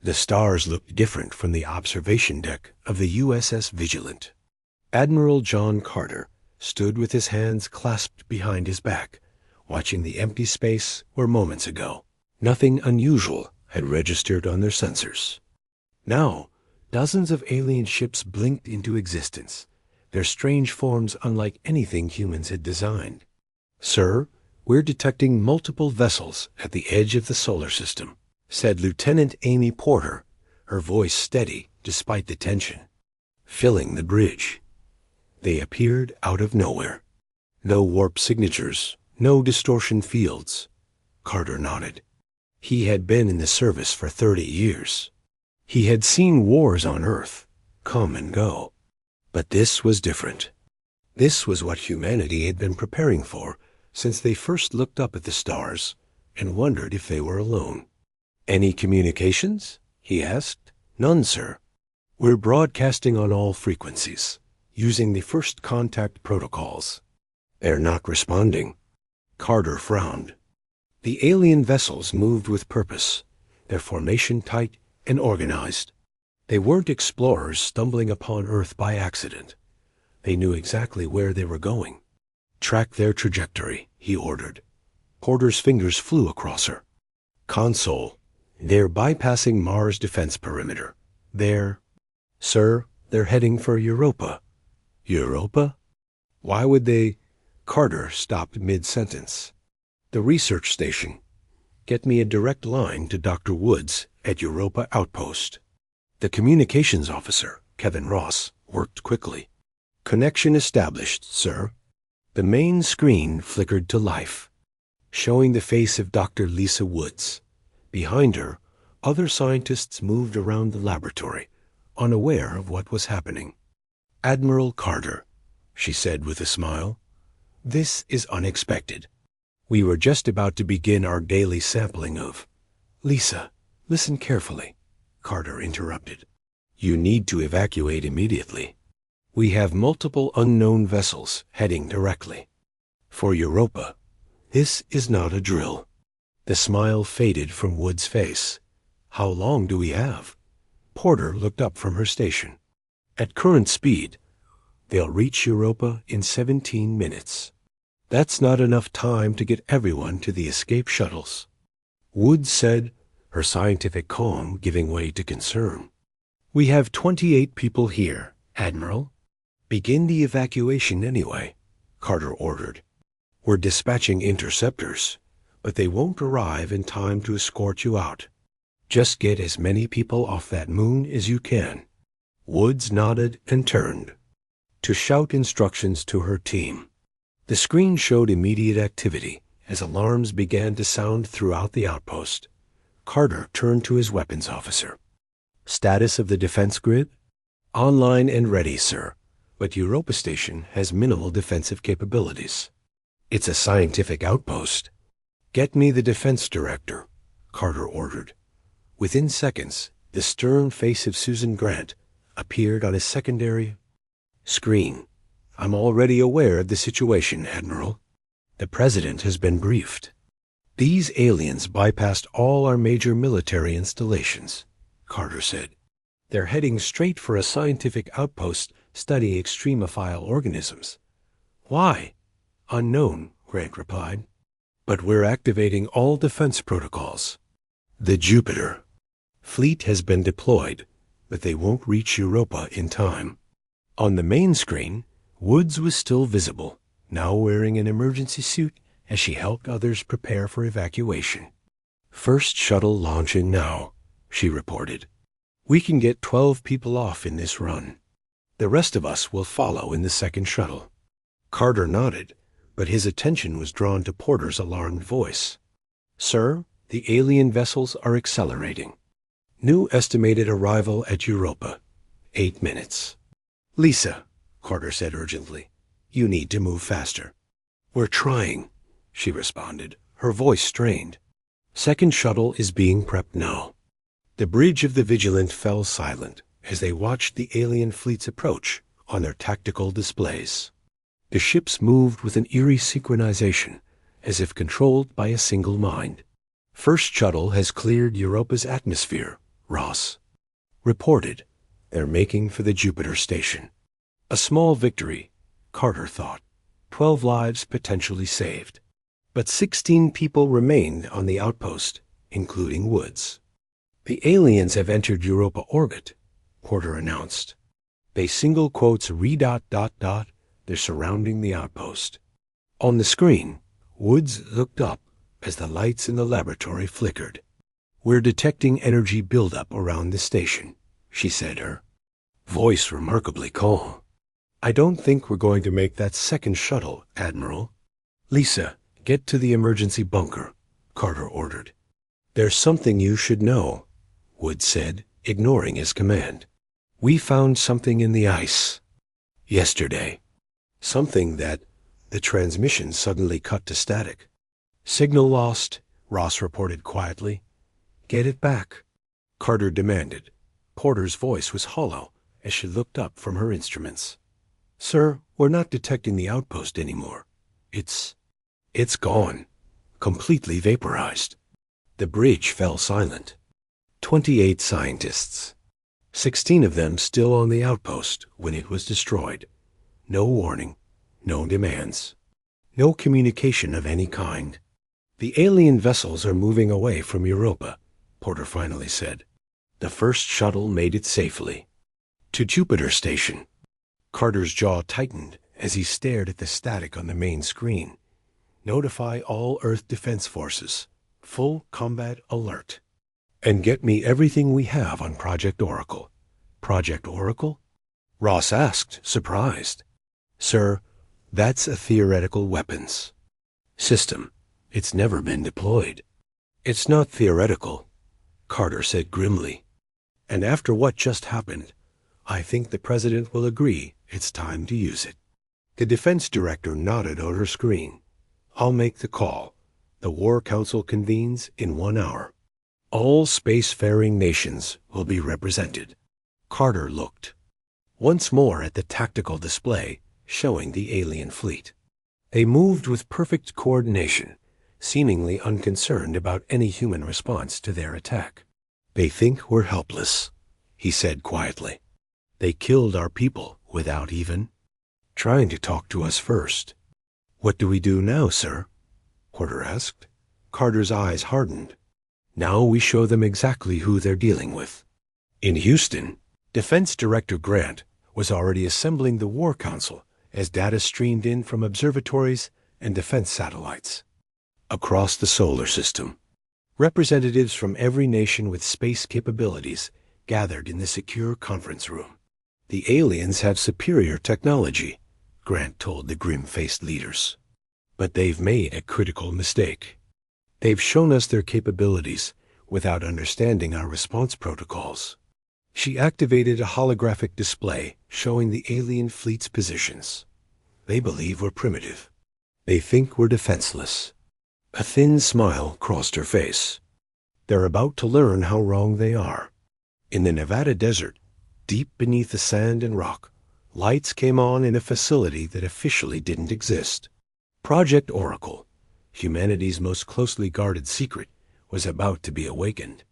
The stars looked different from the observation deck of the USS Vigilant. Admiral John Carter stood with his hands clasped behind his back, watching the empty space where moments ago nothing unusual had registered on their sensors. Now, dozens of alien ships blinked into existence, their strange forms unlike anything humans had designed. "Sir, we're detecting multiple vessels at the edge of the solar system," said Lieutenant Amy Porter, her voice steady despite the tension. "Filling the bridge." They appeared out of nowhere. No warp signatures, no distortion fields. Carter nodded. He had been in the service for 30 years. He had seen wars on Earth come and go. But this was different. This was what humanity had been preparing for since they first looked up at the stars and wondered if they were alone. "Any communications?" he asked. "None, sir. We're broadcasting on all frequencies, using the first contact protocols." "They're not responding." Carter frowned. The alien vessels moved with purpose, their formation tight and organized. They weren't explorers stumbling upon Earth by accident. They knew exactly where they were going. "Track their trajectory," he ordered. Porter's fingers flew across her. "Console. They're bypassing Mars' defense perimeter. Sir, they're heading for Europa." "Europa? Why would they—" Carter stopped mid-sentence. "The research station. Get me a direct line to Dr. Woods at Europa Outpost." The communications officer, Kevin Ross, worked quickly. "Connection established, sir." The main screen flickered to life, showing the face of Dr. Lisa Woods. Behind her, other scientists moved around the laboratory, unaware of what was happening. "Admiral Carter," she said with a smile, "this is unexpected. We were just about to begin our daily sampling of—" "Lisa, listen carefully," Carter interrupted. "You need to evacuate immediately. We have multiple unknown vessels heading directly for Europa. This is not a drill." The smile faded from Wood's face. "How long do we have?" Porter looked up from her station. "At current speed, they'll reach Europa in 17 minutes. That's not enough time to get everyone to the escape shuttles," Woods said, her scientific calm giving way to concern. "We have 28 people here, Admiral." "Begin the evacuation anyway," Carter ordered. "We're dispatching interceptors, but they won't arrive in time to escort you out. Just get as many people off that moon as you can." Woods nodded and turned to shout instructions to her team. The screen showed immediate activity as alarms began to sound throughout the outpost. Carter turned to his weapons officer. "Status of the defense grid?" "Online and ready, sir, but Europa Station has minimal defensive capabilities. It's a scientific outpost." "Get me the defense director," Carter ordered. Within seconds, the stern face of Susan Grant appeared on a secondary screen. "I'm already aware of the situation, Admiral. The President has been briefed. These aliens bypassed all our major military installations," Carter said. "They're heading straight for a scientific outpost studying extremophile organisms." "Why?" "Unknown," Grant replied. "But we're activating all defense protocols." "The Jupiter fleet has been deployed, but they won't reach Europa in time." On the main screen, Woods was still visible, now wearing an emergency suit as she helped others prepare for evacuation. "First shuttle launching now," she reported. "We can get 12 people off in this run. The rest of us will follow in the second shuttle." Carter nodded, but his attention was drawn to Porter's alarmed voice. "Sir, the alien vessels are accelerating. New estimated arrival at Europa, 8 minutes. "Lisa," Carter said urgently, "you need to move faster." "We're trying," she responded, her voice strained. "Second shuttle is being prepped now." The bridge of the Vigilant fell silent as they watched the alien fleet's approach on their tactical displays. The ships moved with an eerie synchronization, as if controlled by a single mind. "First shuttle has cleared Europa's atmosphere," Ross reported. They're making for the Jupiter station. A small victory, Carter thought. 12 lives potentially saved. But 16 people remained on the outpost, including Woods. The aliens have entered Europa orbit, Porter announced. They single quotes they're surrounding the outpost. On the screen, Woods looked up as the lights in the laboratory flickered. We're detecting energy buildup around the station, she said, her voice remarkably calm. I don't think we're going to make that second shuttle, Admiral. Lisa, get to the emergency bunker, Carter ordered. There's something you should know, Woods said, ignoring his command. We found something in the ice. Yesterday. Something that the transmission suddenly cut to static. Signal lost, Ross reported quietly. Get it back, Carter demanded. Porter's voice was hollow as she looked up from her instruments. Sir, we're not detecting the outpost anymore. It's gone. Completely vaporized. The bridge fell silent. 28 scientists. 16 of them still on the outpost when it was destroyed. No warning, no demands, no communication of any kind. The alien vessels are moving away from Europa, Porter finally said. The first shuttle made it safely. To Jupiter station. Carter's jaw tightened as he stared at the static on the main screen. Notify all Earth Defense Forces. Full combat alert. And get me everything we have on Project Oracle. Project Oracle? Ross asked, surprised. Sir, that's a theoretical weapons system. It's never been deployed. It's not theoretical, Carter said grimly. And after what just happened, I think the President will agree it's time to use it. The Defense Director nodded on her screen. I'll make the call. The War Council convenes in 1 hour. All spacefaring nations will be represented. Carter looked once more at the tactical display showing the alien fleet. They moved with perfect coordination, seemingly unconcerned about any human response to their attack. They think we're helpless, he said quietly. They killed our people without even trying to talk to us first. What do we do now, sir? Porter asked. Carter's eyes hardened. Now we show them exactly who they're dealing with. In Houston, Defense Director Grant was already assembling the War Council as data streamed in from observatories and defense satellites. Across the solar system, representatives from every nation with space capabilities gathered in the secure conference room. The aliens have superior technology, Grant told the grim-faced leaders. But they've made a critical mistake. They've shown us their capabilities without understanding our response protocols. She activated a holographic display showing the alien fleet's positions. They believe we're primitive. They think we're defenseless. A thin smile crossed her face. They're about to learn how wrong they are. In the Nevada desert, deep beneath the sand and rock, lights came on in a facility that officially didn't exist. Project Oracle, humanity's most closely guarded secret, was about to be awakened.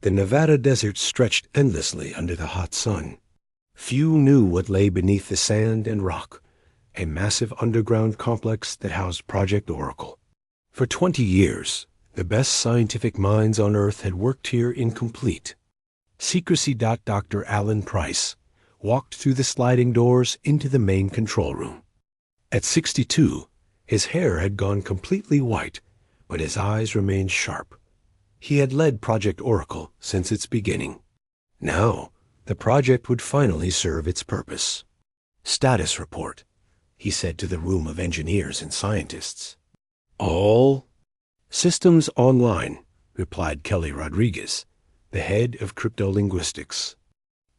The Nevada desert stretched endlessly under the hot sun. Few knew what lay beneath the sand and rock, a massive underground complex that housed Project Oracle. For 20 years, the best scientific minds on Earth had worked here incomplete. Secrecy. Dr. Alan Price walked through the sliding doors into the main control room. At 62, his hair had gone completely white, but his eyes remained sharp. He had led Project Oracle since its beginning. Now, the project would finally serve its purpose. Status report, he said to the room of engineers and scientists. All systems online, replied Kelly Rodriguez, the head of cryptolinguistics.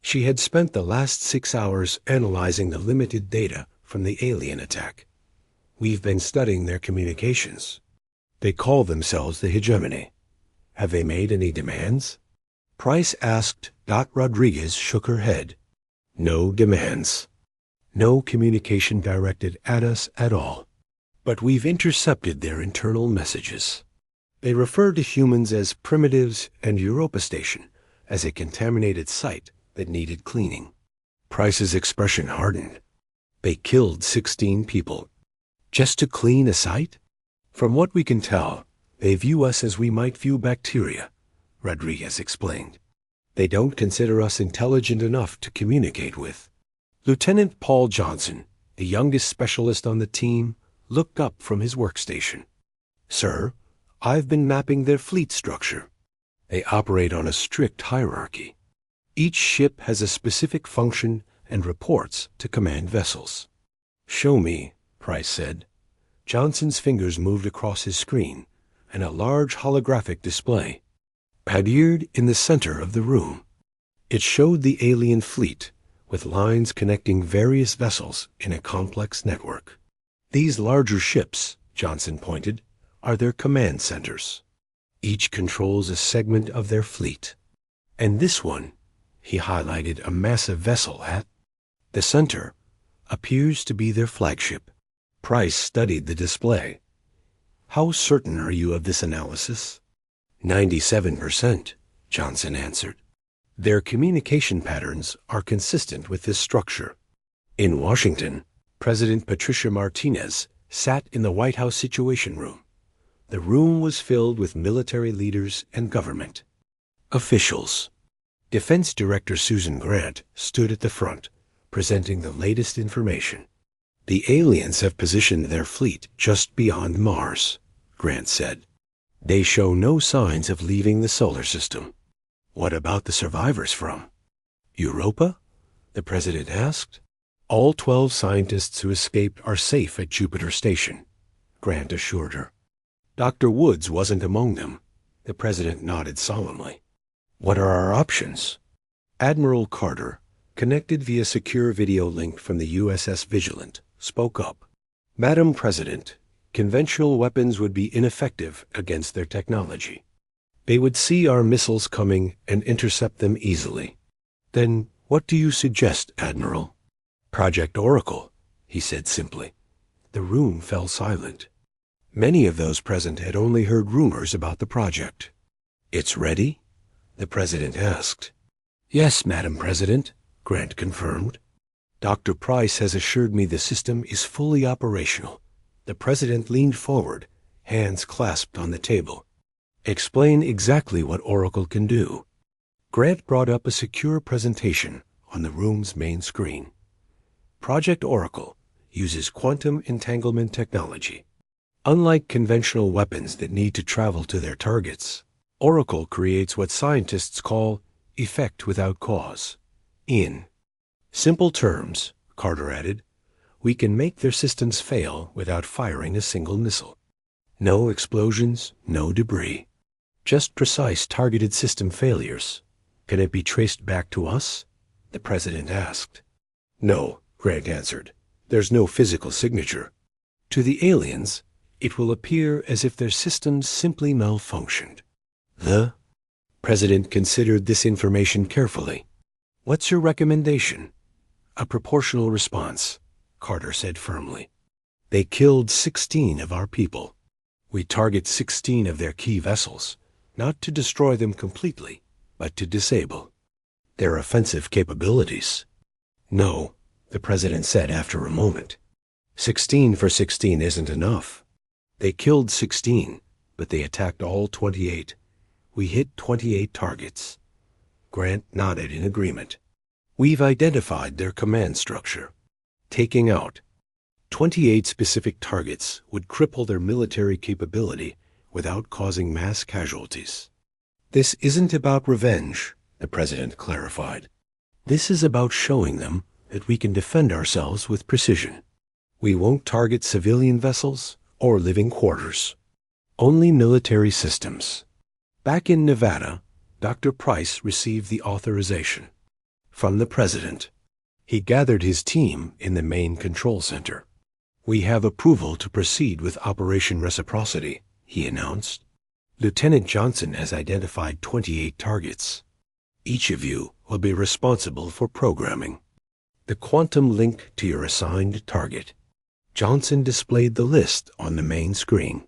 She had spent the last 6 hours analyzing the limited data from the alien attack. We've been studying their communications. They call themselves the hegemony. Have they made any demands? Price asked. Rodriguez shook her head. No demands. No communication directed at us at all. But we've intercepted their internal messages. They refer to humans as primitives and Europa Station, as a contaminated site that needed cleaning. Price's expression hardened. They killed 16 people just to clean a site? From what we can tell, they view us as we might view bacteria, Rodriguez explained. They don't consider us intelligent enough to communicate with. Lieutenant Paul Johnson, the youngest specialist on the team, looked up from his workstation. Sir, I've been mapping their fleet structure. They operate on a strict hierarchy. Each ship has a specific function and reports to command vessels. Show me, Price said. Johnson's fingers moved across his screen, and a large holographic display adhered in the center of the room. It showed the alien fleet, with lines connecting various vessels in a complex network. These larger ships, Johnson pointed, are their command centers. Each controls a segment of their fleet. And this one, he highlighted a massive vessel at the center, appears to be their flagship. Price studied the display. How certain are you of this analysis? 97%, Johnson answered. Their communication patterns are consistent with this structure. In Washington, President Patricia Martinez sat in the White House Situation Room. The room was filled with military leaders and government officials. Defense Director Susan Grant stood at the front, presenting the latest information. The aliens have positioned their fleet just beyond Mars, Grant said. They show no signs of leaving the solar system. What about the survivors from Europa? The president asked. All 12 scientists who escaped are safe at Jupiter Station, Grant assured her. Dr. Woods wasn't among them. The president nodded solemnly. What are our options? Admiral Carter, connected via secure video link from the USS Vigilant, spoke up. Madam President, conventional weapons would be ineffective against their technology. They would see our missiles coming and intercept them easily. Then what do you suggest, Admiral? Project Oracle, he said simply. The room fell silent. Many of those present had only heard rumors about the project. It's ready? The president asked. Yes, Madam President, Grant confirmed. Dr. Price has assured me the system is fully operational. The president leaned forward, hands clasped on the table. Explain exactly what Oracle can do. Grant brought up a secure presentation on the room's main screen. Project Oracle uses quantum entanglement technology. Unlike conventional weapons that need to travel to their targets, Oracle creates what scientists call effect without cause. In simple terms, Carter added, we can make their systems fail without firing a single missile. No explosions, no debris. Just precise targeted system failures. Can it be traced back to us? The president asked. No, Grant answered. There's no physical signature. To the aliens, it will appear as if their systems simply malfunctioned. The president considered this information carefully. What's your recommendation? A proportional response, Carter said firmly. They killed 16 of our people. We target 16 of their key vessels, not to destroy them completely, but to disable their offensive capabilities. No, the president said after a moment. 16 for 16 isn't enough. They killed 16, but they attacked all 28. We hit 28 targets. Grant nodded in agreement. We've identified their command structure. Taking out 28 specific targets would cripple their military capability without causing mass casualties. This isn't about revenge, the president clarified. This is about showing them that we can defend ourselves with precision. We won't target civilian vessels or living quarters. Only military systems. Back in Nevada, Dr. Price received the authorization from the president. He gathered his team in the main control center. We have approval to proceed with Operation Reciprocity, he announced. Lieutenant Johnson has identified 28 targets. Each of you will be responsible for programming the quantum link to your assigned target. Johnson displayed the list on the main screen.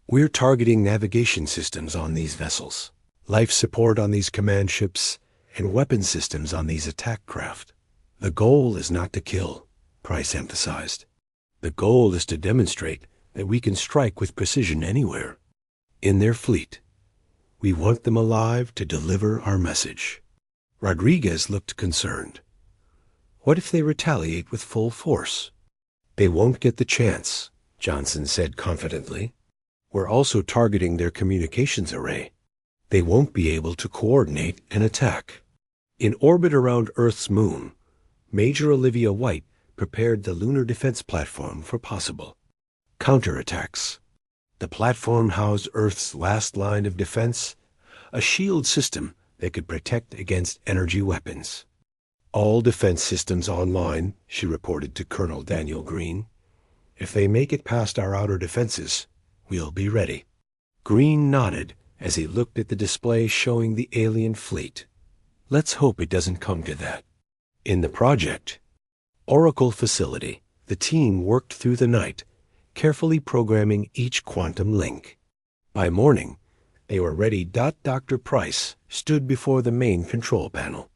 We're targeting navigation systems on these vessels, life support on these command ships, and weapon systems on these attack craft. The goal is not to kill, Price emphasized. The goal is to demonstrate that we can strike with precision anywhere. In their fleet. We want them alive to deliver our message. Rodriguez looked concerned. What if they retaliate with full force? They won't get the chance, Johnson said confidently. We're also targeting their communications array. They won't be able to coordinate an attack. In orbit around Earth's moon, Major Olivia White prepared the lunar defense platform for possible counterattacks. The platform housed Earth's last line of defense, a shield system that could protect against energy weapons. All defense systems online, she reported to Colonel Daniel Green. If they make it past our outer defenses, we'll be ready. Green nodded as he looked at the display showing the alien fleet. Let's hope it doesn't come to that. In the project, Oracle facility, the team worked through the night, carefully programming each quantum link. By morning, they were ready. Dr. Price stood before the main control panel.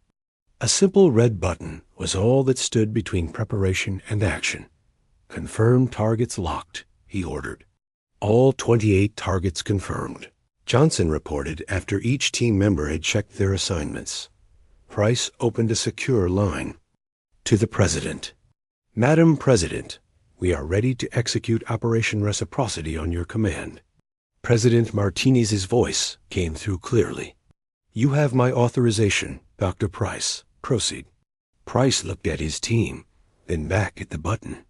A simple red button was all that stood between preparation and action. Confirm targets locked, he ordered. All 28 targets confirmed, Johnson reported after each team member had checked their assignments. Price opened a secure line. To the President. Madam President, we are ready to execute Operation Reciprocity on your command. President Martinez's voice came through clearly. You have my authorization, Dr. Price. Proceed. Price looked at his team, then back at the button.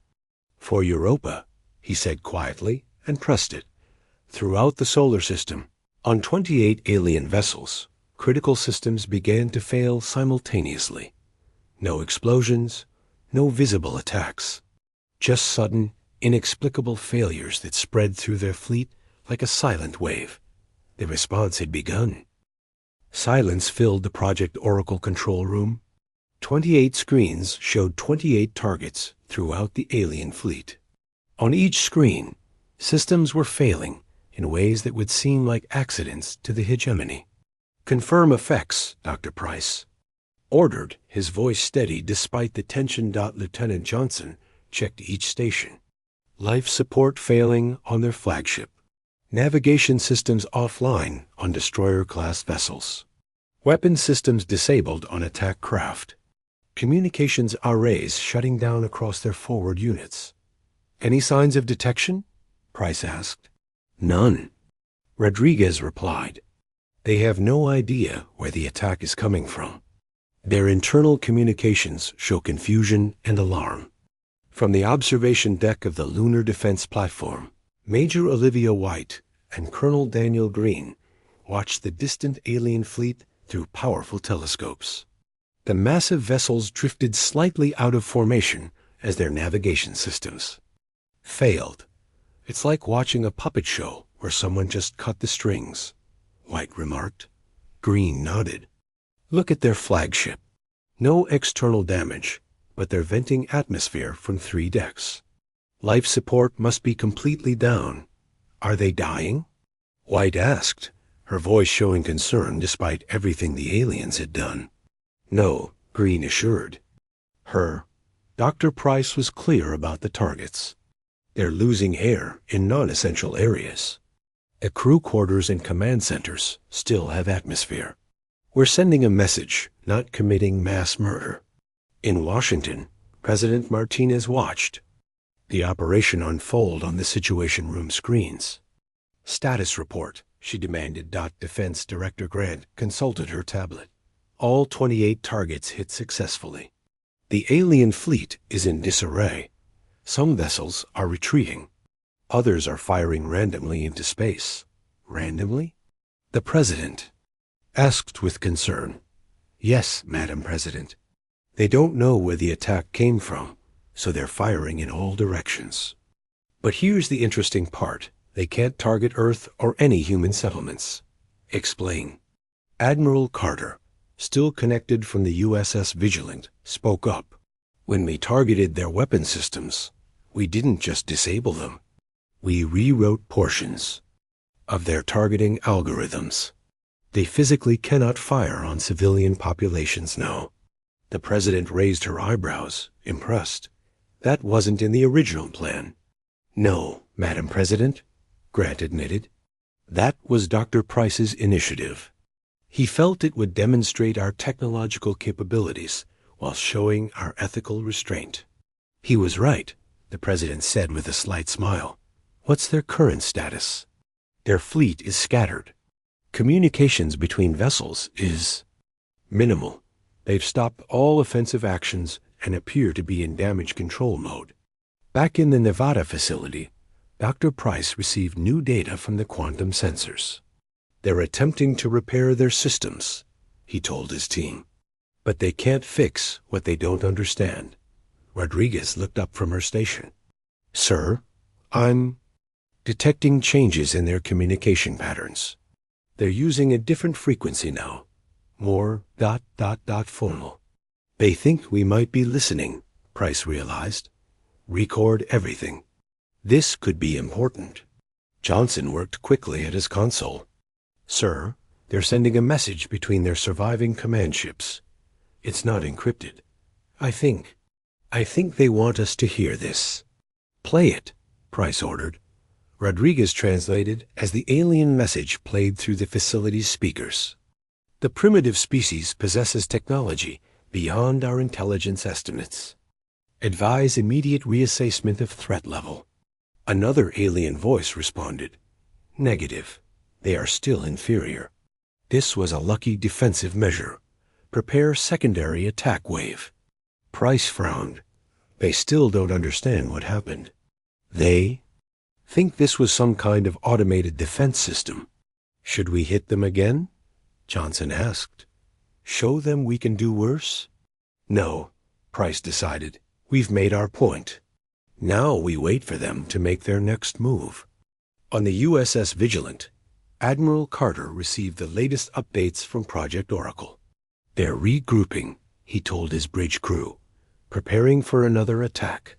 For Europa, he said quietly, and pressed it. Throughout the solar system, on 28 alien vessels, critical systems began to fail simultaneously. No explosions, no visible attacks. Just sudden, inexplicable failures that spread through their fleet like a silent wave. The response had begun. Silence filled the Project Oracle control room. 28 screens showed 28 targets throughout the alien fleet. On each screen, systems were failing in ways that would seem like accidents to the hegemony. Confirm effects, Dr. Price. Ordered, his voice steady despite the tension. Lieutenant Johnson checked each station. Life support failing on their flagship. Navigation systems offline on destroyer-class vessels. Weapon systems disabled on attack craft. Communications arrays shutting down across their forward units. Any signs of detection? Price asked. None. Rodriguez replied. They have no idea where the attack is coming from. Their internal communications show confusion and alarm. From the observation deck of the lunar defense platform, Major Olivia White and Colonel Daniel Green watched the distant alien fleet through powerful telescopes. The massive vessels drifted slightly out of formation as their navigation systems failed. It's like watching a puppet show where someone just cut the strings, White remarked. Green nodded. Look at their flagship. No external damage, but they're venting atmosphere from 3 decks. Life support must be completely down. Are they dying? White asked, her voice showing concern despite everything the aliens had done. No, Green assured. Dr. Price was clear about the targets. They're losing air in non-essential areas. The crew quarters and command centers still have atmosphere. We're sending a message, not committing mass murder. In Washington, President Martinez watched the operation unfold on the Situation Room screens. Status report, she demanded. Defense Director Grant consulted her tablet. All 28 targets hit successfully. The alien fleet is in disarray. Some vessels are retreating. Others are firing randomly into space. Randomly? The President asked with concern. Yes, Madam President. They don't know where the attack came from, so they're firing in all directions. But here's the interesting part. They can't target Earth or any human settlements. Explain. Admiral Carter, still connected from the USS Vigilant, spoke up. When we targeted their weapon systems, we didn't just disable them. We rewrote portions of their targeting algorithms. They physically cannot fire on civilian populations now. The president raised her eyebrows, impressed. That wasn't in the original plan. No, Madam President, Grant admitted. That was Dr. Price's initiative. He felt it would demonstrate our technological capabilities while showing our ethical restraint. He was right, the president said with a slight smile. What's their current status? Their fleet is scattered. Communications between vessels is minimal. They've stopped all offensive actions and appear to be in damage control mode. Back in the Nevada facility, Dr. Price received new data from the quantum sensors. They're attempting to repair their systems, he told his team. But they can't fix what they don't understand. Rodriguez looked up from her station. Sir, I'm detecting changes in their communication patterns. They're using a different frequency now. More ... phonal. They think we might be listening, Price realized. Record everything. This could be important. Johnson worked quickly at his console. Sir, they're sending a message between their surviving command ships. It's not encrypted. I think they want us to hear this. Play it, Price ordered. Rodriguez translated as the alien message played through the facility's speakers. The primitive species possesses technology beyond our intelligence estimates. Advise immediate reassessment of threat level. Another alien voice responded. Negative. They are still inferior. This was a lucky defensive measure. Prepare secondary attack wave. Price frowned. They still don't understand what happened. They think this was some kind of automated defense system. Should we hit them again? Johnson asked. Show them we can do worse? No, Price decided. We've made our point. Now we wait for them to make their next move. On the USS Vigilant, Admiral Carter received the latest updates from Project Oracle. They're regrouping, he told his bridge crew, preparing for another attack.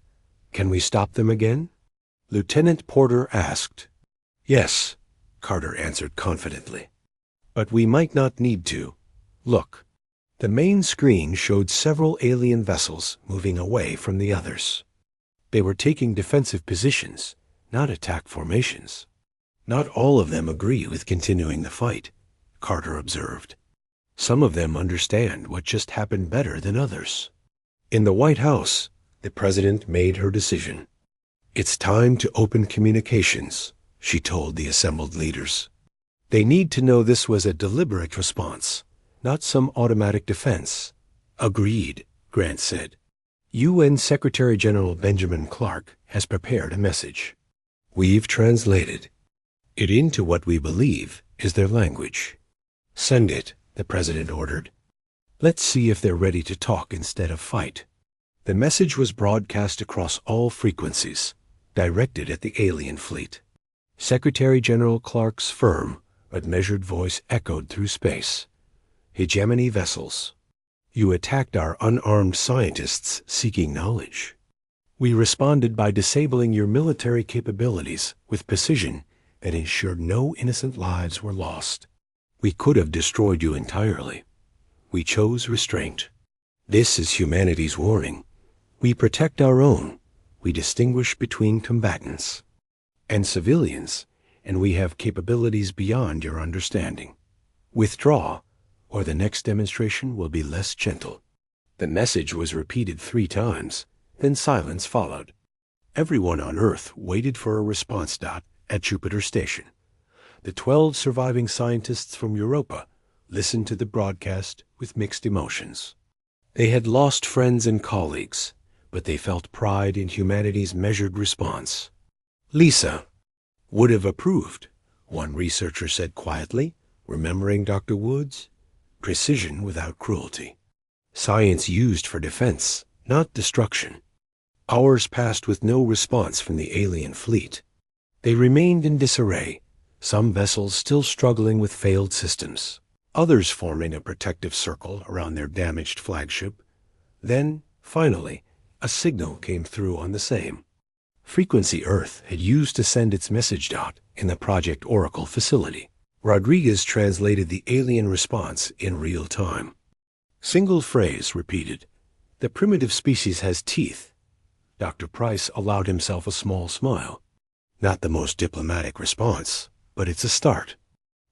Can we stop them again? Lieutenant Porter asked. Yes, Carter answered confidently. But we might not need to. Look. The main screen showed several alien vessels moving away from the others. They were taking defensive positions, not attack formations. Not all of them agree with continuing the fight, Carter observed. Some of them understand what just happened better than others. In the White House, the president made her decision. It's time to open communications, she told the assembled leaders. They need to know this was a deliberate response, not some automatic defense. Agreed, Grant said. UN Secretary-General Benjamin Clark has prepared a message. We've translated it into what we believe is their language. Send it, the president ordered. Let's see if they're ready to talk instead of fight. The message was broadcast across all frequencies, directed at the alien fleet. Secretary-General Clark's firm but measured voice echoed through space. Hegemony vessels. You attacked our unarmed scientists seeking knowledge. We responded by disabling your military capabilities with precision that ensured no innocent lives were lost. We could have destroyed you entirely. We chose restraint. This is humanity's warning. We protect our own. We distinguish between combatants and civilians, and we have capabilities beyond your understanding. Withdraw, or the next demonstration will be less gentle. The message was repeated 3 times, then silence followed. Everyone on Earth waited for a response dot at Jupiter Station. The 12 surviving scientists from Europa listened to the broadcast with mixed emotions. They had lost friends and colleagues, but they felt pride in humanity's measured response. Lisa would have approved, one researcher said quietly, remembering Dr. Woods. Precision without cruelty. Science used for defense, not destruction. Hours passed with no response from the alien fleet. They remained in disarray, some vessels still struggling with failed systems, others forming a protective circle around their damaged flagship. Then, finally, a signal came through on the same frequency Earth had used to send its message dot in the Project Oracle facility. Rodriguez translated the alien response in real time. Single phrase repeated. The primitive species has teeth. Dr. Price allowed himself a small smile. Not the most diplomatic response, but it's a start.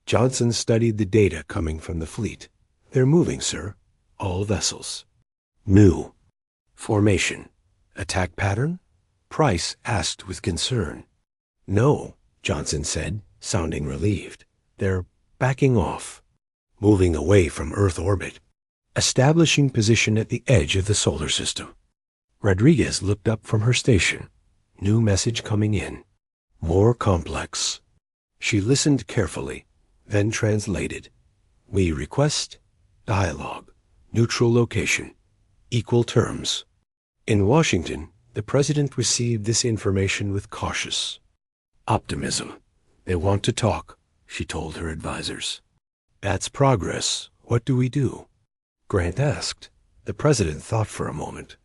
Johnson studied the data coming from the fleet. They're moving, sir. All vessels. New. Formation. Attack pattern? Price asked with concern. No, Johnson said, sounding relieved. They're backing off. Moving away from Earth orbit. Establishing position at the edge of the solar system. Rodriguez looked up from her station. New message coming in. More complex. She listened carefully, then translated. We request dialogue, neutral location, equal terms. In Washington, the president received this information with cautious optimism. They want to talk, she told her advisors. That's progress. What do we do? Grant asked. The president thought for a moment.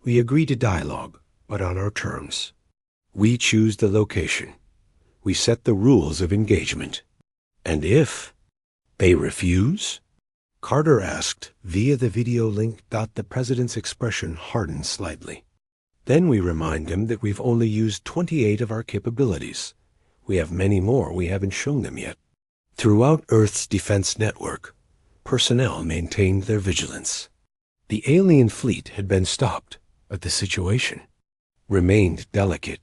We agree to dialogue, but on our terms. We choose the location. We set the rules of engagement. And if they refuse? Carter asked via the video link. The president's expression hardened slightly. Then we remind him that we've only used 28 of our capabilities. We have many more we haven't shown them yet. Throughout Earth's defense network, personnel maintained their vigilance. The alien fleet had been stopped, but the situation remained delicate.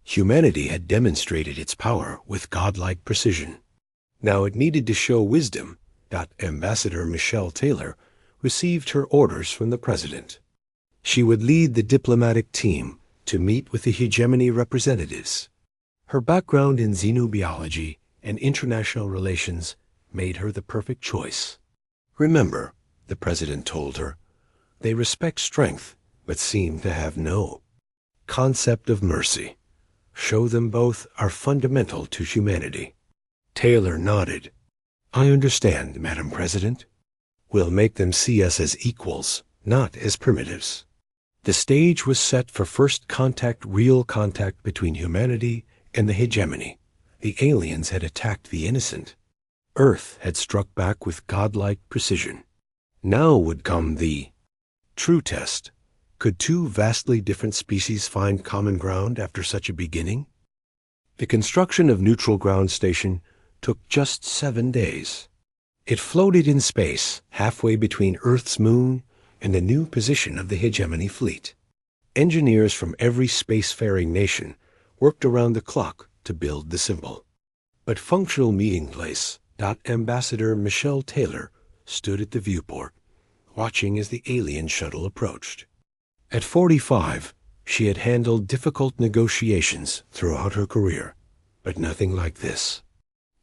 Humanity had demonstrated its power with godlike precision. Now it needed to show wisdom. Ambassador Michelle Taylor received her orders from the president. She would lead the diplomatic team to meet with the hegemony representatives. Her background in xenobiology and international relations made her the perfect choice. Remember, the president told her, they respect strength, but seem to have no concept of mercy. Show them both are fundamental to humanity. Taylor nodded. I understand, Madam President. We'll make them see us as equals, not as primitives. The stage was set for first contact, real contact between humanity and the hegemony. The aliens had attacked the innocent. Earth had struck back with godlike precision. Now would come the true test. Could two vastly different species find common ground after such a beginning? The construction of Neutral Ground Station took just 7 days. It floated in space, halfway between Earth's moon and the new position of the hegemony fleet. Engineers from every spacefaring nation worked around the clock to build the symbol. But functional meeting place. Ambassador Michelle Taylor stood at the viewport, watching as the alien shuttle approached. At 45, she had handled difficult negotiations throughout her career, but nothing like this.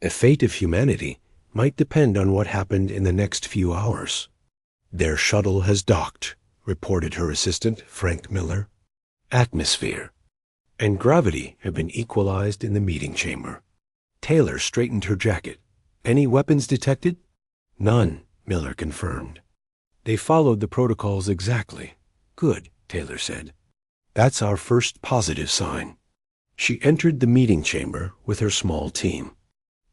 The fate of humanity might depend on what happened in the next few hours. Their shuttle has docked, reported her assistant, Frank Miller. Atmosphere and gravity have been equalized in the meeting chamber. Taylor straightened her jacket. Any weapons detected? None, Miller confirmed. They followed the protocols exactly. Good, Taylor said. That's our first positive sign. She entered the meeting chamber with her small team.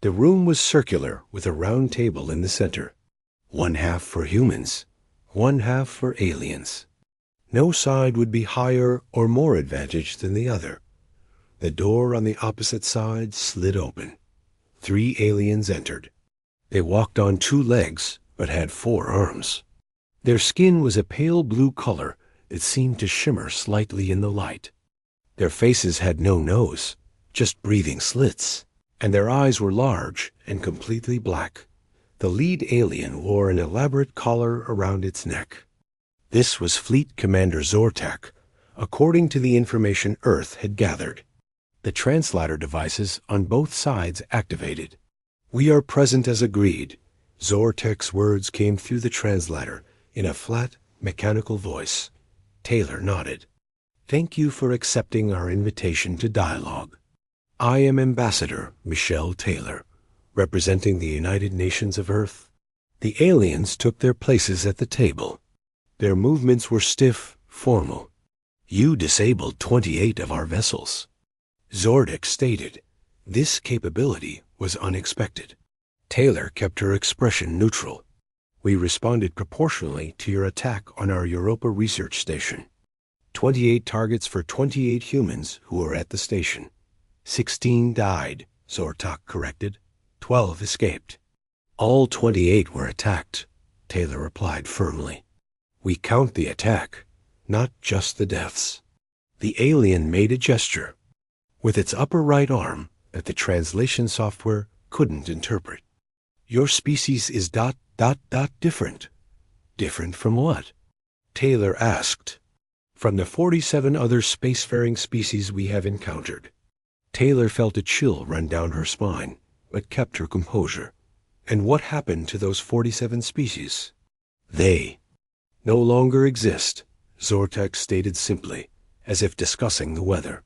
The room was circular with a round table in the center. One half for humans, one half for aliens. No side would be higher or more advantaged than the other. The door on the opposite side slid open. 3 aliens entered. They walked on 2 legs, but had 4 arms. Their skin was a pale blue color that seemed to shimmer slightly in the light. Their faces had no nose, just breathing slits, and their eyes were large and completely black. The lead alien wore an elaborate collar around its neck. This was Fleet Commander Zortek, according to the information Earth had gathered. The translator devices on both sides activated. We are present as agreed. Zortek's words came through the translator in a flat, mechanical voice. Taylor nodded. Thank you for accepting our invitation to dialogue. I am Ambassador Michelle Taylor, representing the United Nations of Earth. The aliens took their places at the table. Their movements were stiff, formal. You disabled 28 of our vessels. Zordik stated, this capability was unexpected. Taylor kept her expression neutral. We responded proportionally to your attack on our Europa research station. 28 targets for 28 humans who were at the station. 16 died, Zortok corrected. 12 escaped. All 28 were attacked, Taylor replied firmly. We count the attack, not just the deaths. The alien made a gesture with its upper right arm that the translation software couldn't interpret. Your species is ... different. Different from what? Taylor asked. From the 47 other spacefaring species we have encountered. Taylor felt a chill run down her spine, but kept her composure. And what happened to those 47 species? They no longer exist, Zortek stated simply, as if discussing the weather.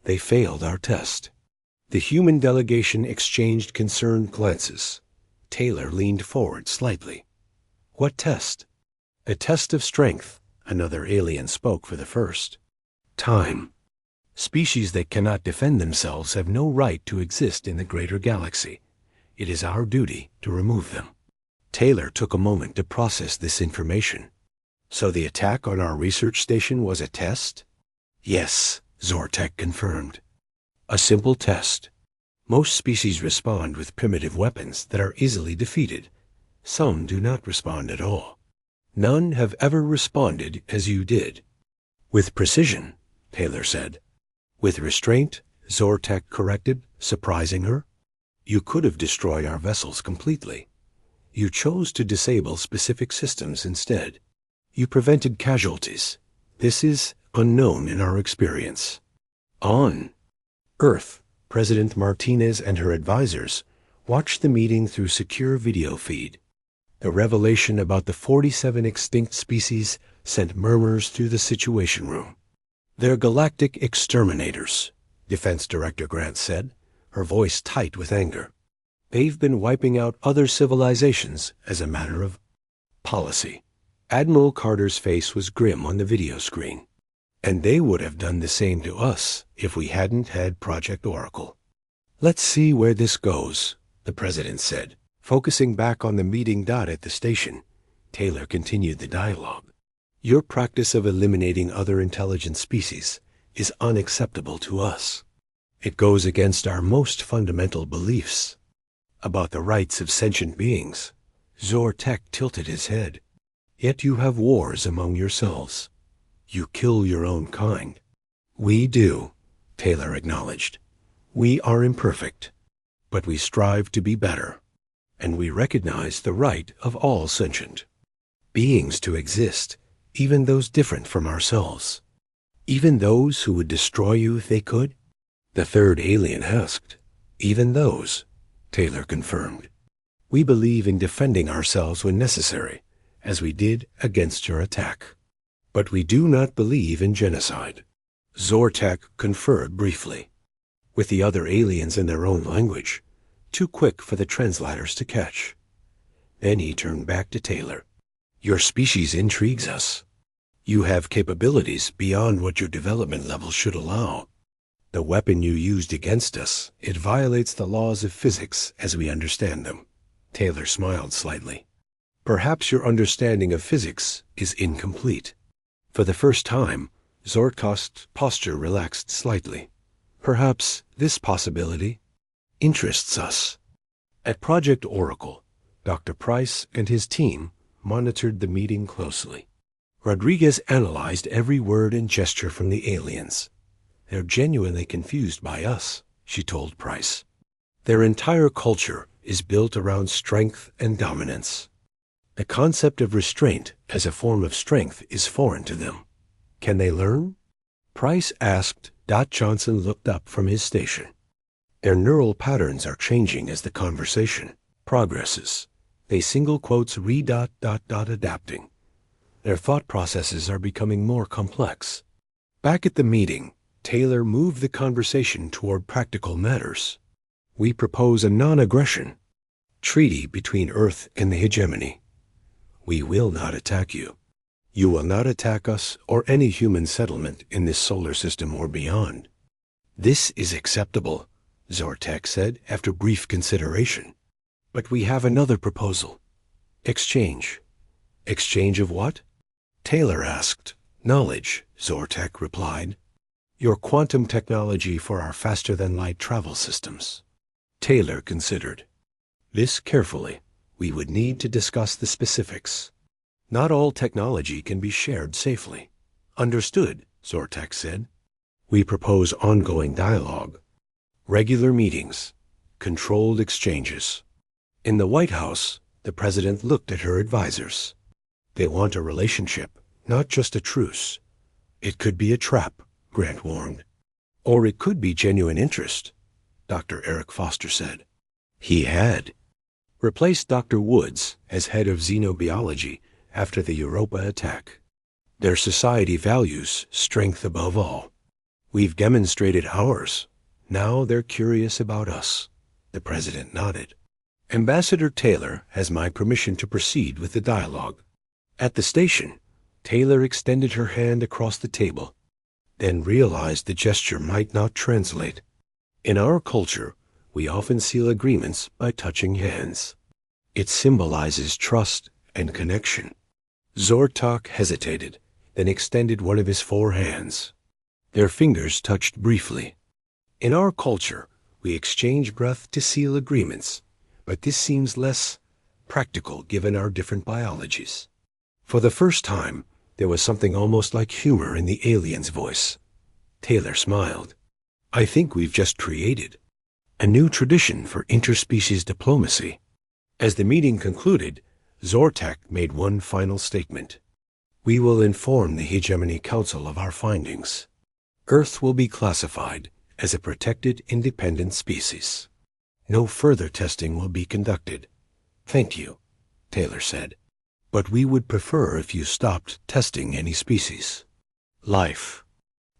They failed our test. The human delegation exchanged concerned glances. Taylor leaned forward slightly. What test? A test of strength, another alien spoke for the first time. Species that cannot defend themselves have no right to exist in the greater galaxy. It is our duty to remove them. Taylor took a moment to process this information. So the attack on our research station was a test? Yes, Zortek confirmed. A simple test. Most species respond with primitive weapons that are easily defeated. Some do not respond at all. None have ever responded as you did. With precision, Taylor said. With restraint, Zortek corrected, surprising her. You could have destroyed our vessels completely. You chose to disable specific systems instead. You prevented casualties. This is unknown in our experience. On Earth, President Martinez and her advisors watched the meeting through secure video feed. The revelation about the 47 extinct species sent murmurs through the Situation Room. They're galactic exterminators, Defense Director Grant said, her voice tight with anger. They've been wiping out other civilizations as a matter of policy. Admiral Carter's face was grim on the video screen. And they would have done the same to us if we hadn't had Project Oracle. Let's see where this goes, the president said. Focusing back on the meeting dot at the station, Taylor continued the dialogue. Your practice of eliminating other intelligent species is unacceptable to us. It goes against our most fundamental beliefs about the rights of sentient beings. Zortek tilted his head. Yet you have wars among yourselves. You kill your own kind. We do, Taylor acknowledged. We are imperfect, but we strive to be better, and we recognize the right of all sentient beings to exist, even those different from ourselves. Even those who would destroy you if they could? The third alien asked. Even those, Taylor confirmed. We believe in defending ourselves when necessary, as we did against your attack. But we do not believe in genocide. Zortek conferred briefly with the other aliens in their own language, too quick for the translators to catch. Then he turned back to Taylor. Your species intrigues us. You have capabilities beyond what your development level should allow. The weapon you used against us, it violates the laws of physics as we understand them. Taylor smiled slightly. Perhaps your understanding of physics is incomplete. For the first time, Zortk's posture relaxed slightly. Perhaps this possibility interests us. At Project Oracle, Dr. Price and his team monitored the meeting closely. Rodriguez analyzed every word and gesture from the aliens. They're genuinely confused by us, she told Price. Their entire culture is built around strength and dominance. The concept of restraint as a form of strength is foreign to them. Can they learn? Price asked. Johnson looked up from his station. Their neural patterns are changing as the conversation progresses. They single quotes adapting. Their thought processes are becoming more complex. Back at the meeting, Taylor moved the conversation toward practical matters. We propose a non-aggression treaty between Earth and the hegemony. We will not attack you. You will not attack us or any human settlement in this solar system or beyond. This is acceptable, Zortek said after brief consideration. But we have another proposal. Exchange. Exchange of what? Taylor asked. Knowledge, Zortek replied. Your quantum technology for our faster-than-light travel systems. Taylor considered. This carefully. We would need to discuss the specifics. Not all technology can be shared safely. Understood, Zortek said. We propose ongoing dialogue. Regular meetings. Controlled exchanges. In the White House, the president looked at her advisors. They want a relationship, not just a truce. It could be a trap, Grant warned. Or it could be genuine interest, Dr. Eric Foster said. He had replaced Dr. Woods as head of xenobiology after the Europa attack. Their society values strength above all. We've demonstrated ours. Now they're curious about us. The president nodded. Ambassador Taylor has my permission to proceed with the dialogue. At the station, Taylor extended her hand across the table, then realized the gesture might not translate. In our culture, we often seal agreements by touching hands. It symbolizes trust and connection. Zortok hesitated, then extended one of his 4 hands. Their fingers touched briefly. In our culture, we exchange breath to seal agreements, but this seems less practical given our different biologies. For the first time, there was something almost like humor in the alien's voice. Taylor smiled. I think we've just created a new tradition for interspecies diplomacy. As the meeting concluded, Zortek made one final statement. We will inform the Hegemony Council of our findings. Earth will be classified as a protected independent species. No further testing will be conducted. Thank you, Taylor said. But we would prefer if you stopped testing any species. Life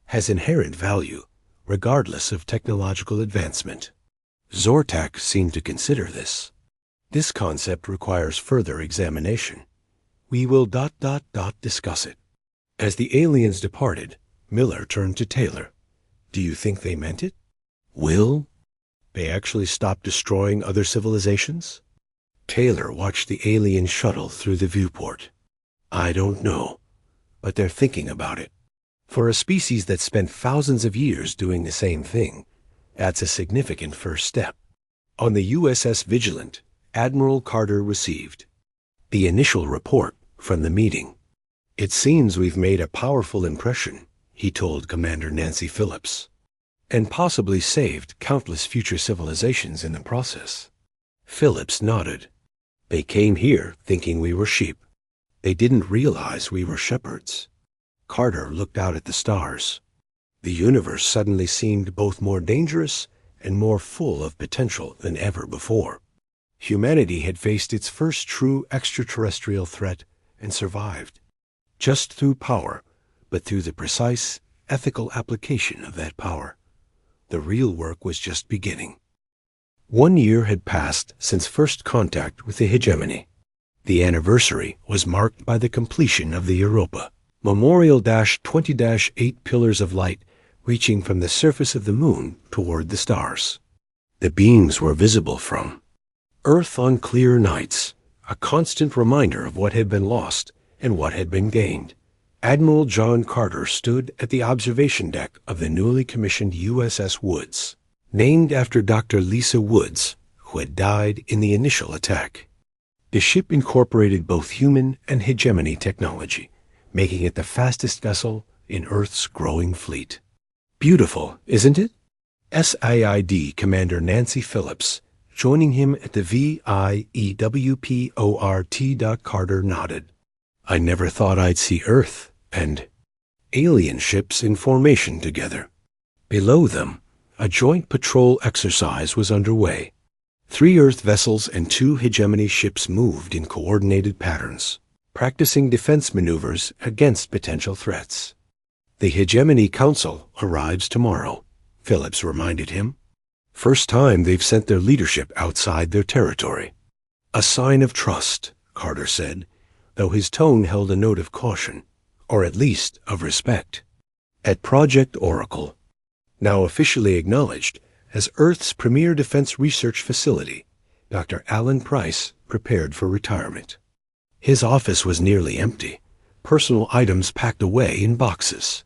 has inherent value, regardless of technological advancement. Zortak seemed to consider this. This concept requires further examination. We will ... discuss it. As the aliens departed, Miller turned to Taylor. Do you think they meant it? Will they actually stop destroying other civilizations? Taylor watched the alien shuttle through the viewport. I don't know, but they're thinking about it. For a species that spent thousands of years doing the same thing, that's a significant first step. On the USS Vigilant, Admiral Carter received the initial report from the meeting. It seems we've made a powerful impression, he told Commander Nancy Phillips, and possibly saved countless future civilizations in the process. Phillips nodded. They came here thinking we were sheep. They didn't realize we were shepherds. Carter looked out at the stars. The universe suddenly seemed both more dangerous and more full of potential than ever before. Humanity had faced its first true extraterrestrial threat and survived. Just through power, but through the precise, ethical application of that power. The real work was just beginning. 1 year had passed since first contact with the hegemony. The anniversary was marked by the completion of the Europa. Memorial-20-8 pillars of light reaching from the surface of the moon toward the stars. The beams were visible from Earth on clear nights, a constant reminder of what had been lost and what had been gained. Admiral John Carter stood at the observation deck of the newly commissioned USS Woods, named after Dr. Lisa Woods, who had died in the initial attack. The ship incorporated both human and hegemony technology, making it the fastest vessel in Earth's growing fleet. Beautiful, isn't it? SAID Commander Nancy Phillips, joining him at the VIEWPORT. Carter nodded. I never thought I'd see Earth and alien ships in formation together. Below them, a joint patrol exercise was underway. 3 Earth vessels and 2 hegemony ships moved in coordinated patterns, practicing defense maneuvers against potential threats. The Hegemony Council arrives tomorrow, Phillips reminded him. First time they've sent their leadership outside their territory. A sign of trust, Carter said, though his tone held a note of caution, or at least of respect. At Project Oracle, now officially acknowledged as Earth's premier defense research facility, Dr. Alan Price prepared for retirement. His office was nearly empty, personal items packed away in boxes.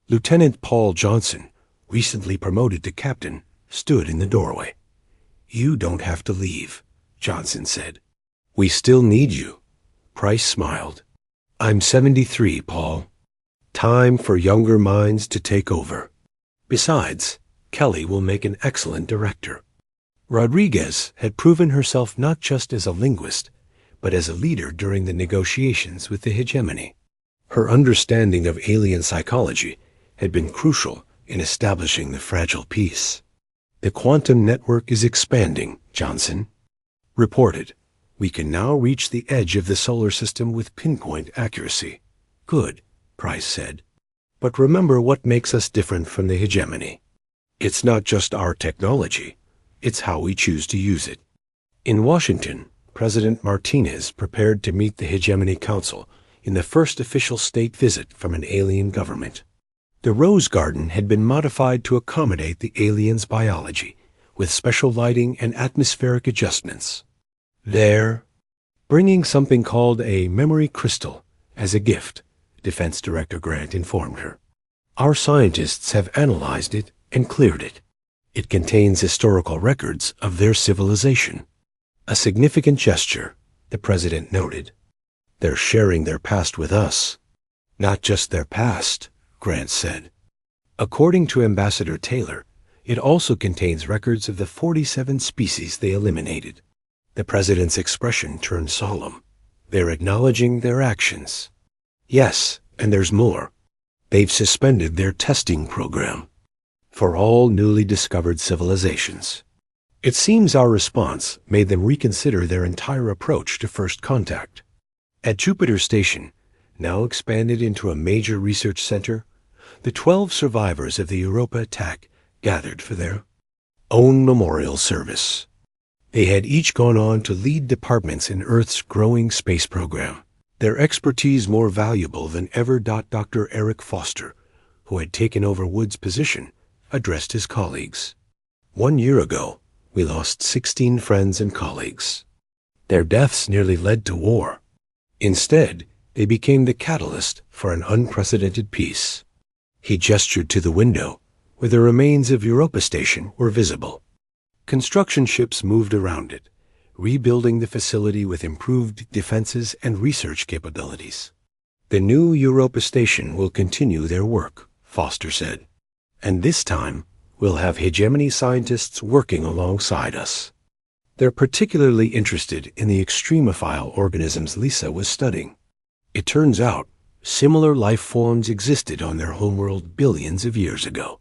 Lieutenant Paul Johnson, recently promoted to captain, stood in the doorway. "You don't have to leave," Johnson said. "We still need you." Price smiled. "I'm 73, Paul. Time for younger minds to take over. Besides, Kelly will make an excellent director." Rodriguez had proven herself not just as a linguist, but as a leader during the negotiations with the hegemony. Her understanding of alien psychology had been crucial in establishing the fragile peace. "The quantum network is expanding," Johnson reported. "We can now reach the edge of the solar system with pinpoint accuracy." "Good," Price said. "But remember what makes us different from the hegemony. It's not just our technology, it's how we choose to use it." In Washington, President Martinez prepared to meet the Hegemony Council in the first official state visit from an alien government. The Rose Garden had been modified to accommodate the aliens' biology, with special lighting and atmospheric adjustments. There, bringing something called a memory crystal as a gift, Defense Director Grant informed her. "Our scientists have analyzed it and cleared it. It contains historical records of their civilization." "A significant gesture," the president noted. "They're sharing their past with us." "Not just their past," Grant said. According to Ambassador Taylor, it also contains records of the 47 species they eliminated. The president's expression turned solemn. "They're acknowledging their actions." "Yes, and there's more. They've suspended their testing program for all newly discovered civilizations." It seems our response made them reconsider their entire approach to first contact. At Jupiter Station, now expanded into a major research center, the 12 survivors of the Europa attack gathered for their own memorial service. They had each gone on to lead departments in Earth's growing space program, their expertise more valuable than ever. Dr. Eric Foster, who had taken over Wood's position, addressed his colleagues. "1 year ago, we lost 16 friends and colleagues. Their deaths nearly led to war. Instead, they became the catalyst for an unprecedented peace." He gestured to the window, where the remains of Europa Station were visible. Construction ships moved around it, rebuilding the facility with improved defenses and research capabilities. "The new Europa Station will continue their work," Foster said. "And this time, we'll have hegemony scientists working alongside us. They're particularly interested in the extremophile organisms Lisa was studying. It turns out, similar life forms existed on their homeworld billions of years ago."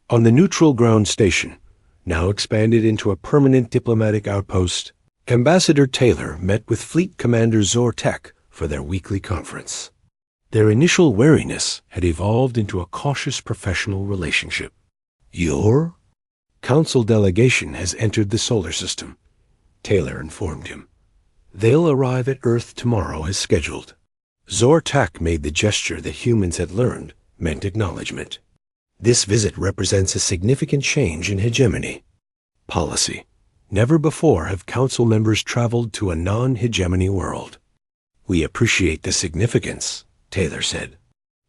On the neutral ground station, now expanded into a permanent diplomatic outpost, Ambassador Taylor met with Fleet Commander Zor-Tek for their weekly conference. Their initial wariness had evolved into a cautious professional relationship. "Your council delegation has entered the solar system," Taylor informed him. "They'll arrive at Earth tomorrow as scheduled." Zor-Tek made the gesture that humans had learned meant acknowledgement. "This visit represents a significant change in hegemony policy. Never before have council members traveled to a non-hegemony world." "We appreciate the significance," Taylor said,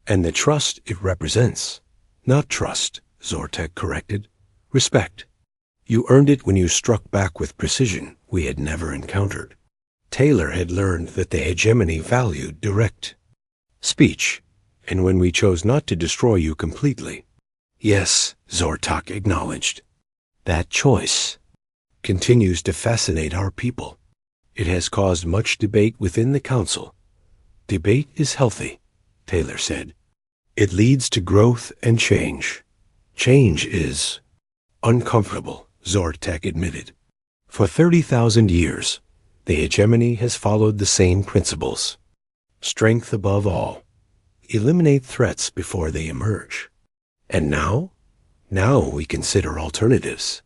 "and the trust it represents." "Not trust," Zor-Tek corrected. "Respect. You earned it when you struck back with precision we had never encountered." Taylor had learned that the hegemony valued direct speech, and when we chose not to destroy you completely. "Yes," Zor-Tek acknowledged. "That choice continues to fascinate our people. It has caused much debate within the council." "Debate is healthy," Taylor said. "It leads to growth and change." "Change is uncomfortable," Zor-Tek admitted. "For 30,000 years, the hegemony has followed the same principles. Strength above all. Eliminate threats before they emerge. And now? Now we consider alternatives.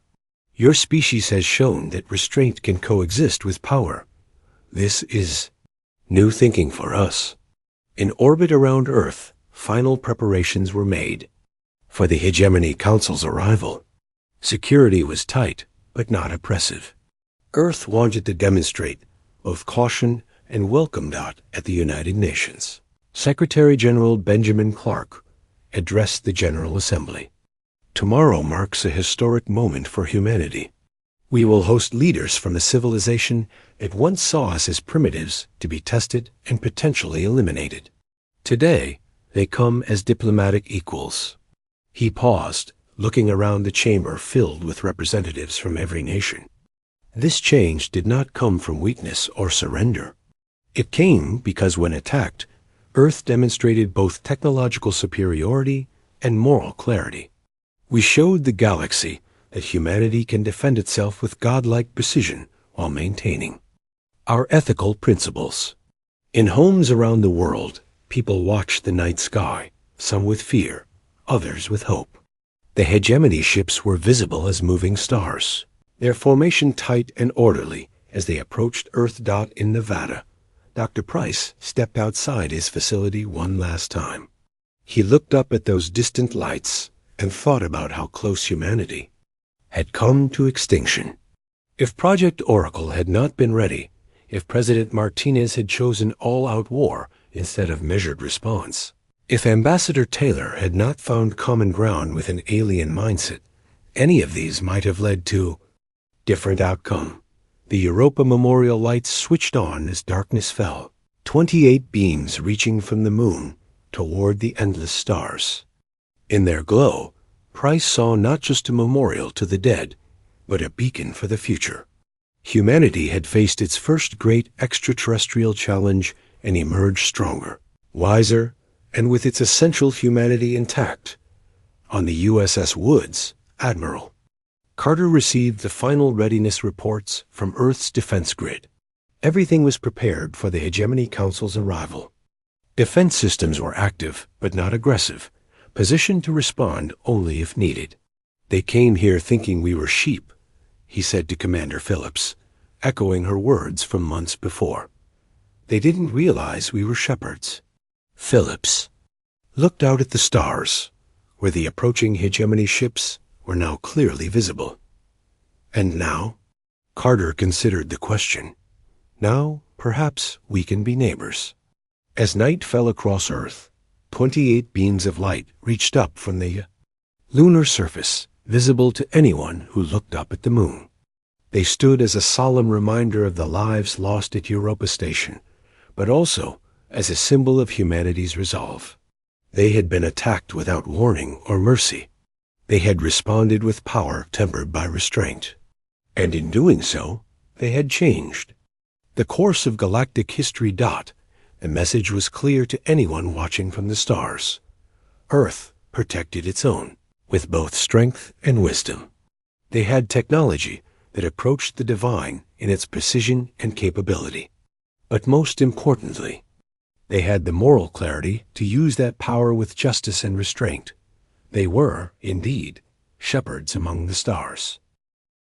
Your species has shown that restraint can coexist with power. This is new thinking for us." In orbit around Earth, final preparations were made for the Hegemony Council's arrival. Security was tight, but not oppressive. Earth wanted to demonstrate both caution and welcome at the United Nations. Secretary General Benjamin Clark addressed the General Assembly. Tomorrow marks a historic moment for humanity. We will host leaders from a civilization that once saw us as primitives to be tested and potentially eliminated. Today, they come as diplomatic equals. He paused, looking around the chamber filled with representatives from every nation. This change did not come from weakness or surrender. It came because when attacked, Earth demonstrated both technological superiority and moral clarity. We showed the galaxy that humanity can defend itself with godlike precision while maintaining our ethical principles. In homes around the world, people watched the night sky, some with fear, others with hope. The hegemony ships were visible as moving stars, their formation tight and orderly as they approached Earth. In Nevada, Dr. Price stepped outside his facility one last time. He looked up at those distant lights and thought about how close humanity had come to extinction. If Project Oracle had not been ready, if President Martinez had chosen all-out war instead of measured response, if Ambassador Taylor had not found common ground with an alien mindset, any of these might have led to different outcome. The Europa Memorial lights switched on as darkness fell, 28 beams reaching from the moon toward the endless stars. In their glow, Price saw not just a memorial to the dead, but a beacon for the future. Humanity had faced its first great extraterrestrial challenge and emerged stronger, wiser, and with its essential humanity intact. On the USS Woods, Admiral Carter received the final readiness reports from Earth's defense grid. Everything was prepared for the Hegemony Council's arrival. Defense systems were active, but not aggressive, positioned to respond only if needed. "They came here thinking we were sheep," he said to Commander Phillips, echoing her words from months before. "They didn't realize we were shepherds." Phillips looked out at the stars, where the approaching hegemony ships were now clearly visible. "And now?" Carter considered the question. "Now, perhaps we can be neighbors." As night fell across Earth, 28 beams of light reached up from the lunar surface, visible to anyone who looked up at the moon. They stood as a solemn reminder of the lives lost at Europa Station, but also as a symbol of humanity's resolve. They had been attacked without warning or mercy. They had responded with power tempered by restraint. And in doing so, they had changed the course of galactic history. The message was clear to anyone watching from the stars. Earth protected its own, with both strength and wisdom. They had technology that approached the divine in its precision and capability. But most importantly, they had the moral clarity to use that power with justice and restraint. They were, indeed, shepherds among the stars.